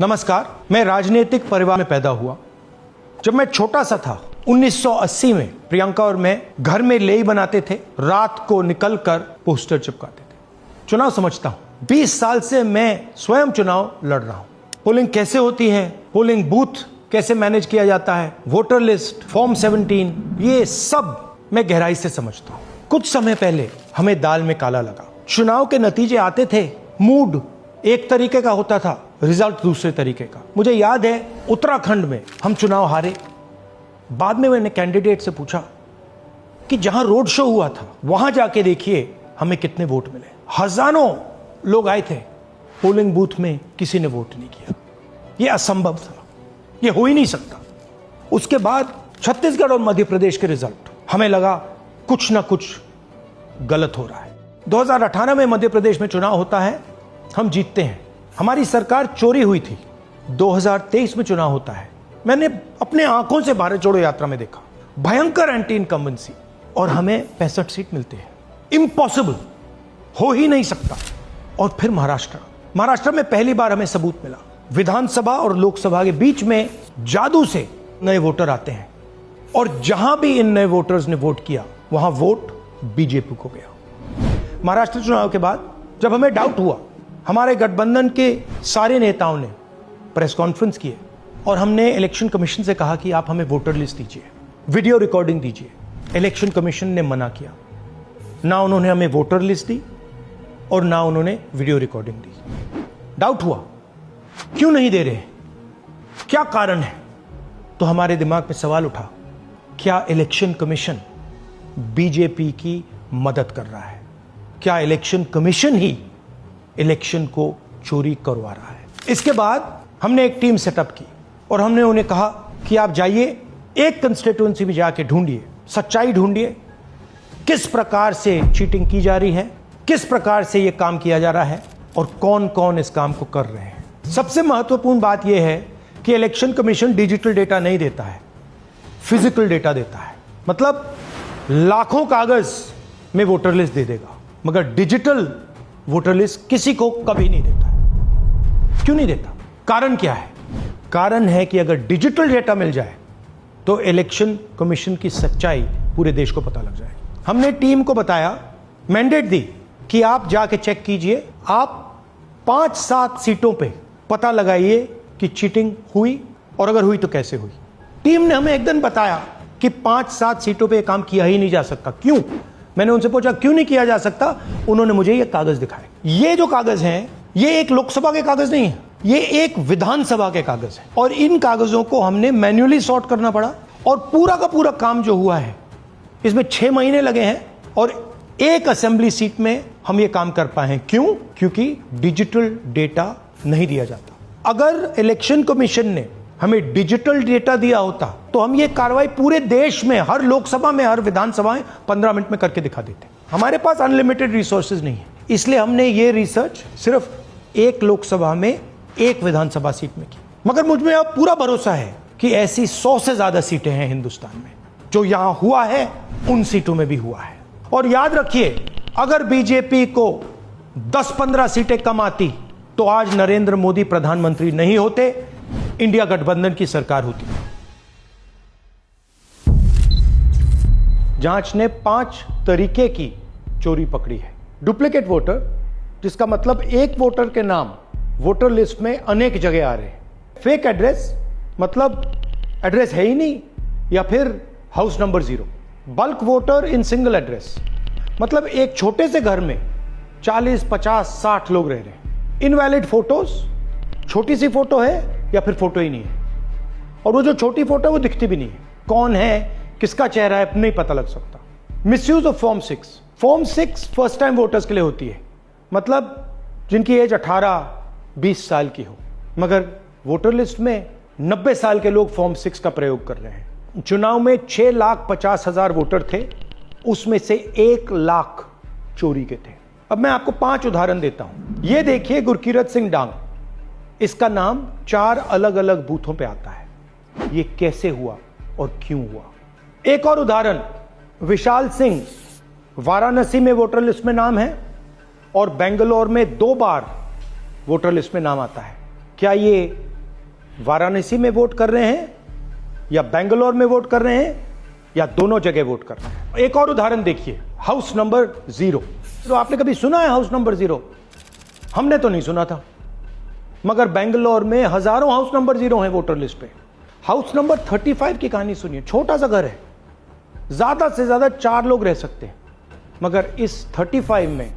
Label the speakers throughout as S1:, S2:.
S1: नमस्कार। मैं राजनीतिक परिवार में पैदा हुआ। जब मैं छोटा सा था 1980 में प्रियंका और मैं घर में लेई बनाते थे, रात को निकलकर पोस्टर चिपकाते थे। चुनाव समझता हूं। 20 साल से मैं स्वयं चुनाव लड़ रहा हूं। पोलिंग कैसे होती है, पोलिंग बूथ कैसे मैनेज किया जाता है, वोटर लिस्ट, फॉर्म 17, ये सब मैं गहराई से समझता हूं। कुछ समय पहले हमें दाल में काला लगा। चुनाव के नतीजे आते थे, मूड एक तरीके का होता था, रिजल्ट दूसरे तरीके का। मुझे याद है उत्तराखंड में हम चुनाव हारे। बाद में मैंने कैंडिडेट से पूछा कि जहां रोड शो हुआ था वहां जाके देखिए हमें कितने वोट मिले। हजारों लोग आए थे, पोलिंग बूथ में किसी ने वोट नहीं किया। यह असंभव था, यह हो ही नहीं सकता। उसके बाद छत्तीसगढ़ और मध्य प्रदेश के रिजल्ट, हमें लगा कुछ ना कुछ गलत हो रहा है। 2018 में मध्य प्रदेश में चुनाव होता है, हम जीतते हैं। हमारी सरकार चोरी हुई थी। 2023 में चुनाव होता है, मैंने अपने आंखों से भारत जोड़ो यात्रा में देखा, भयंकर एंटी इनकम्बेंसी, और हमें 65 सीट मिलते हैं। इम्पॉसिबल, हो ही नहीं सकता। और फिर महाराष्ट्र में पहली बार हमें सबूत मिला। विधानसभा और लोकसभा के बीच में जादू से नए वोटर आते हैं, और जहां भी इन नए वोटर्स ने वोट किया वहां वोट बीजेपी को गया। महाराष्ट्र चुनाव के बाद जब हमें डाउट हुआ, हमारे गठबंधन के सारे नेताओं ने प्रेस कॉन्फ्रेंस किए और हमने इलेक्शन कमीशन से कहा कि आप हमें वोटर लिस्ट दीजिए, वीडियो रिकॉर्डिंग दीजिए। इलेक्शन कमीशन ने मना किया। ना उन्होंने हमें वोटर लिस्ट दी और ना उन्होंने वीडियो रिकॉर्डिंग दी। डाउट हुआ, क्यों नहीं दे रहे, क्या कारण है? तो हमारे दिमाग में सवाल उठा, क्या इलेक्शन कमीशन बीजेपी की मदद कर रहा है? क्या इलेक्शन कमीशन ही इलेक्शन को चोरी करवा रहा है? इसके बाद हमने एक टीम सेटअप की और हमने उन्हें कहा कि आप जाइए, एक कंस्टिट्यूएंसी में जाके ढूंढिए, सच्चाई ढूंढिए, किस प्रकार से चीटिंग की जा रही है, किस प्रकार से यह काम किया जा रहा है और कौन कौन इस काम को कर रहे हैं। सबसे महत्वपूर्ण बात यह है कि इलेक्शन कमीशन डिजिटल डेटा नहीं देता है, फिजिकल डेटा देता है। मतलब लाखों कागज में वोटर लिस्ट दे देगा, मगर डिजिटल वोटर लिस्ट किसी को कभी नहीं देता है। क्यों नहीं देता? कारण क्या है? कारण है कि अगर डिजिटल डेटा मिल जाए तो इलेक्शन कमीशन की सच्चाई पूरे देश को पता लग जाए। हमने टीम को बताया, मैंडेट दी कि आप जाके चेक कीजिए, आप 5-7 सीटों पे पता लगाइए कि चीटिंग हुई, और अगर हुई तो कैसे हुई। टीम ने हमें एक दिन बताया कि 5-7 सीटों पे काम किया ही नहीं जा सकता। क्यों? मैंने उनसे पूछा क्यों नहीं किया जा सकता। उन्होंने मुझे ये कागज दिखाए। ये जो कागज हैं, ये एक लोकसभा के कागज नहीं है, ये एक विधानसभा के कागज है, और इन कागजों को हमने मैन्युअली सॉर्ट करना पड़ा। और पूरा का पूरा काम जो हुआ है, इसमें 6 महीने लगे हैं, और एक असेंबली सीट में हम ये काम कर पाए हैं। क्यों? क्योंकि डिजिटल डेटा नहीं दिया जाता। अगर इलेक्शन कमीशन ने हमें डिजिटल डेटा दिया होता तो हम ये कार्रवाई पूरे देश में, हर लोकसभा में, हर विधानसभा में 15 मिनट में करके दिखा देते। हमारे पास अनलिमिटेड रिसोर्सेज नहीं है, इसलिए हमने ये रिसर्च सिर्फ एक लोकसभा में, एक विधानसभा सीट में की। मगर मुझ में अब पूरा भरोसा है कि ऐसी 100 से ज्यादा सीटें हैं हिंदुस्तान में। जो यहां हुआ है उन सीटों में भी हुआ है। और याद रखिए, अगर बीजेपी को 10-15 सीटें कम आती तो आज नरेंद्र मोदी प्रधानमंत्री नहीं होते, इंडिया गठबंधन की सरकार होती। जांच ने 5 तरीके की चोरी पकड़ी है। डुप्लीकेट वोटर, जिसका मतलब एक वोटर के नाम वोटर लिस्ट में अनेक जगह आ रहे हैं। फेक एड्रेस, मतलब एड्रेस है ही नहीं या फिर house number 0। Bulk voter in single address, मतलब एक छोटे से घर में 40, 50, 60 लोग रह रहे हैं। इनवैलिड फोटोज, छोटी सी फोटो है या फिर फोटो ही नहीं है, और वो जो छोटी फोटो है वो दिखती भी नहीं है। कौन है, किसका चेहरा है, नहीं पता लग सकता। Misuse of form 6। Form 6 first time voters के लिए होती है, मतलब जिनकी एज 18-20 साल की हो, मगर वोटर लिस्ट में 90 साल के लोग फॉर्म 6 का प्रयोग कर रहे हैं। चुनाव में 6,50,000 वोटर थे, उसमें से 1 लाख चोरी के थे। अब मैं आपको 5 उदाहरण देता हूं। यह देखिए, गुरकीरत सिंह डांग, इसका नाम 4 अलग अलग बूथों पे आता है। ये कैसे हुआ और क्यों हुआ? एक और उदाहरण, विशाल सिंह, वाराणसी में वोटर लिस्ट में नाम है और बेंगलोर में 2 बार वोटर लिस्ट में नाम आता है। क्या ये वाराणसी में वोट कर रहे हैं या बेंगलोर में वोट कर रहे हैं या दोनों जगह वोट कर रहे हैं। एक और उदाहरण देखिए, हाउस नंबर 0। तो आपने कभी सुना है हाउस नंबर 0? हमने तो नहीं सुना था, मगर बेंगलोर में हजारों हाउस नंबर 0 हैं वोटर लिस्ट पे। हाउस नंबर 35 की कहानी सुनिए। छोटा सा घर है, ज्यादा से ज्यादा 4 लोग रह सकते हैं, मगर इस 35 में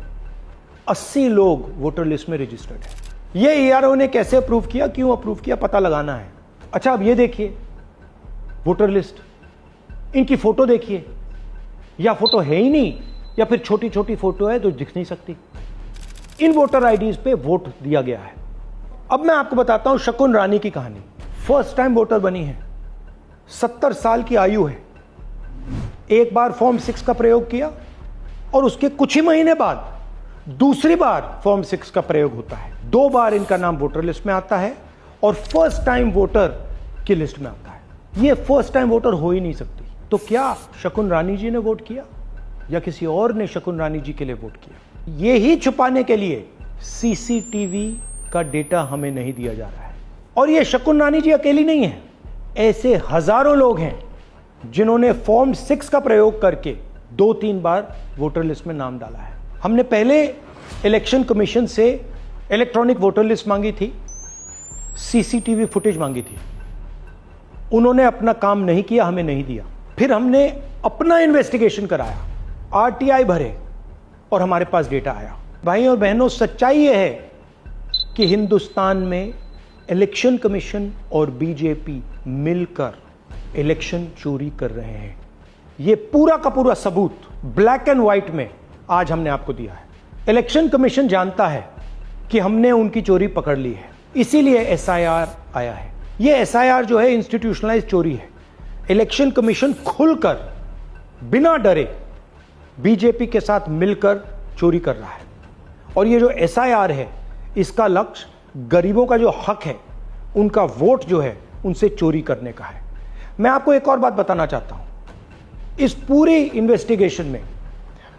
S1: 80 लोग वोटर लिस्ट में रजिस्टर्ड है। ये ईआरओ ने कैसे अप्रूव किया, क्यों अप्रूव किया, पता लगाना है। अच्छा, अब ये देखिए वोटर लिस्ट, इनकी फोटो देखिए, या फोटो है ही नहीं या फिर छोटी छोटी फोटो है तो दिख नहीं सकती। इन वोटर आईडीज पे वोट दिया गया है। अब मैं आपको बताता हूं शकुन रानी की कहानी। फर्स्ट टाइम वोटर बनी है, 70 साल की आयु है। एक बार फॉर्म 6 का प्रयोग किया और उसके कुछ ही महीने बाद दूसरी बार फॉर्म 6 का प्रयोग होता है। 2 बार इनका नाम वोटर लिस्ट में आता है और फर्स्ट टाइम वोटर की लिस्ट में आता है। ये फर्स्ट टाइम वोटर हो ही नहीं सकती। तो क्या शकुन रानी जी ने वोट किया या किसी और ने शकुन रानी जी के लिए वोट किया? ये ही छुपाने के लिए सीसीटीवी का डेटा हमें नहीं दिया जा रहा है। और ये शकुन रानी जी अकेली नहीं है, ऐसे हजारों लोग हैं जिन्होंने फॉर्म 6 का प्रयोग करके 2-3 बार वोटर लिस्ट में नाम डाला है। हमने पहले इलेक्शन कमीशन से इलेक्ट्रॉनिक वोटर लिस्ट मांगी थी, सीसीटीवी फुटेज मांगी थी। उन्होंने अपना काम नहीं किया, हमें नहीं दिया। फिर हमने अपना इन्वेस्टिगेशन कराया, आरटीआई भरे और हमारे पास डेटा आया। भाई और बहनों, सच्चाई यह है कि हिंदुस्तान में इलेक्शन कमीशन और बीजेपी मिलकर इलेक्शन चोरी कर रहे हैं। यह पूरा का पूरा सबूत ब्लैक एंड व्हाइट में आज हमने आपको दिया है। इलेक्शन कमीशन जानता है कि हमने उनकी चोरी पकड़ ली है, इसीलिए एसआईआर आया है। यह एसआईआर जो है इंस्टीट्यूशनलाइज चोरी है। इलेक्शन कमीशन खुलकर बिना डरे बीजेपी के साथ मिलकर चोरी कर रहा है। और ये जो एसआईआर है, इसका लक्ष्य गरीबों का जो हक है, उनका वोट जो है, उनसे चोरी करने का है। मैं आपको एक और बात बताना चाहता हूं। इस पूरी इन्वेस्टिगेशन में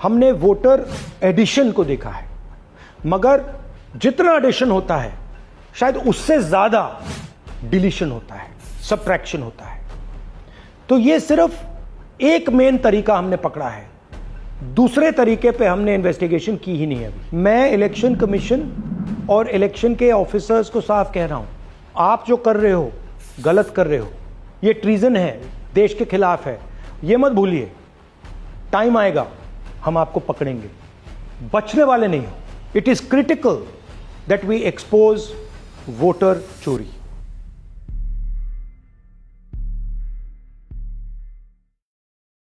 S1: हमने वोटर एडिशन को देखा है, मगर जितना एडिशन होता है शायद उससे ज्यादा डिलीशन होता है, सबट्रैक्शन होता है। तो ये सिर्फ एक मेन तरीका हमने पकड़ा है, दूसरे तरीके पे हमने इन्वेस्टिगेशन की ही नहीं है अभी। मैं इलेक्शन कमीशन और इलेक्शन के ऑफिसर्स को साफ कह रहा हूं, आप जो कर रहे हो गलत कर रहे हो, ये ट्रीजन है, देश के खिलाफ है। ये मत भूलिए, टाइम आएगा हम आपको पकड़ेंगे, बचने वाले नहीं हो। It is critical that we expose voter चोरी।